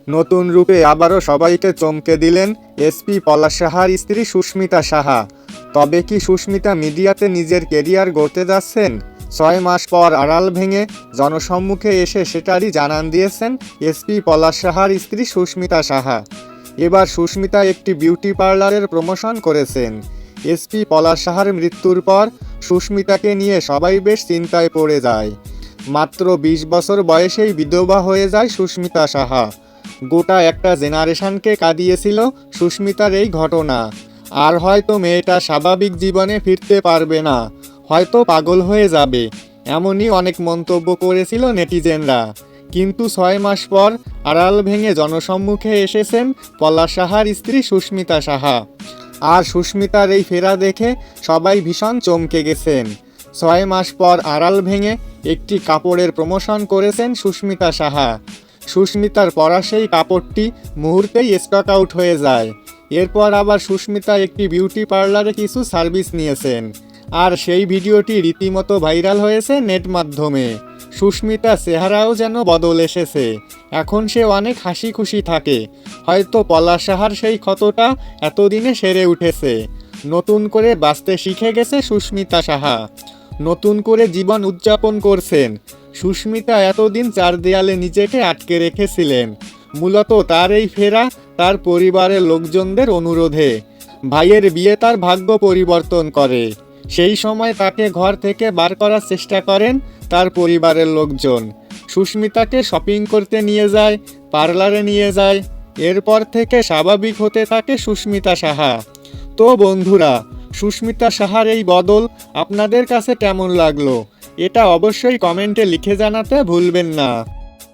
নতুন রূপে আবারও সবাইকে চমকে দিলেন এসপি পলাশ সাহার স্ত্রী সুস্মিতা সাহা। তবে কি সুস্মিতা মিডিয়াতে নিজের কেরিয়ার গড়তে যাচ্ছেন? 6 মাস পর আড়াল ভেঙে জনসম্মুখে এসে সেটারই জানান দিয়েছেন এসপি পলাশ সাহার স্ত্রী সুস্মিতা সাহা। এবার সুস্মিতা একটি বিউটি পার্লারের প্রমোশন করেছেন। এসপি পলাশ সাহার মৃত্যুর পর সুস্মিতাকে নিয়ে সবাই বেশ চিন্তায় পড়ে যায়। মাত্র 20 বছর বয়সেই বিধবা হয়ে যায় সুস্মিতা সাহা। গোটা একটা জেনারেশনকে কাঁদিয়েছিল সুস্মিতার এই ঘটনা। আর হয়তো মেয়েটা স্বাভাবিক জীবনে ফিরতে পারবে না, হয়তো পাগল হয়ে যাবে, এমনই অনেক মন্তব্য করেছিল নেটিজেনরা। কিন্তু 6 মাস পর আড়াল ভেঙে জনসম্মুখে এসেছেন পলাশ সাহার স্ত্রী সুস্মিতা সাহা। আর সুস্মিতার এই ফেরা দেখে সবাই ভীষণ চমকে গেছেন। 6 মাস পর আড়াল ভেঙে একটি কাপড়ের প্রমোশন করেছেন সুস্মিতা সাহা। সুস্মিতার পরা সেই কাপড়টি মুহূর্তেই স্টক আউট হয়ে যায়। এরপর আবার সুস্মিতা একটি বিউটি পার্লারে কিছু সার্ভিস নিয়েছেন, আর সেই ভিডিওটি রীতিমতো ভাইরাল হয়েছে নেট মাধ্যমে। সুস্মিতার চেহারাও যেন বদল এসেছে, এখন সে অনেক হাসি খুশি থাকে। হয়তো পলাশ সাহার সেই ক্ষতটা এতদিনে সেরে উঠেছে। নতুন করে বাঁচতে শিখে গেছে সুস্মিতা সাহা, নতুন করে জীবন উদযাপন করছেন। সুস্মিতা এতদিন 4 দেয়ালে নিজেকে আটকে রেখেছিলেন, মূলত তার এই ফেরা তার পরিবারের লোকজনদের অনুরোধে। ভাইয়ের বিয়ে তার ভাগ্য পরিবর্তন করে। সেই সময় তাকে ঘর থেকে বার করার চেষ্টা করেন তার পরিবারের লোকজন। সুস্মিতাকে শপিং করতে নিয়ে যায়, পার্লারে নিয়ে যায়। এরপর থেকে স্বাভাবিক হতে থাকে সুস্মিতা সাহা। তো বন্ধুরা, সুস্মিতা সাহার এই বদল আপনাদের কাছে কেমন লাগলো? এটা অবশ্যই কমেন্টে লিখে জানাতে ভুলবেন না।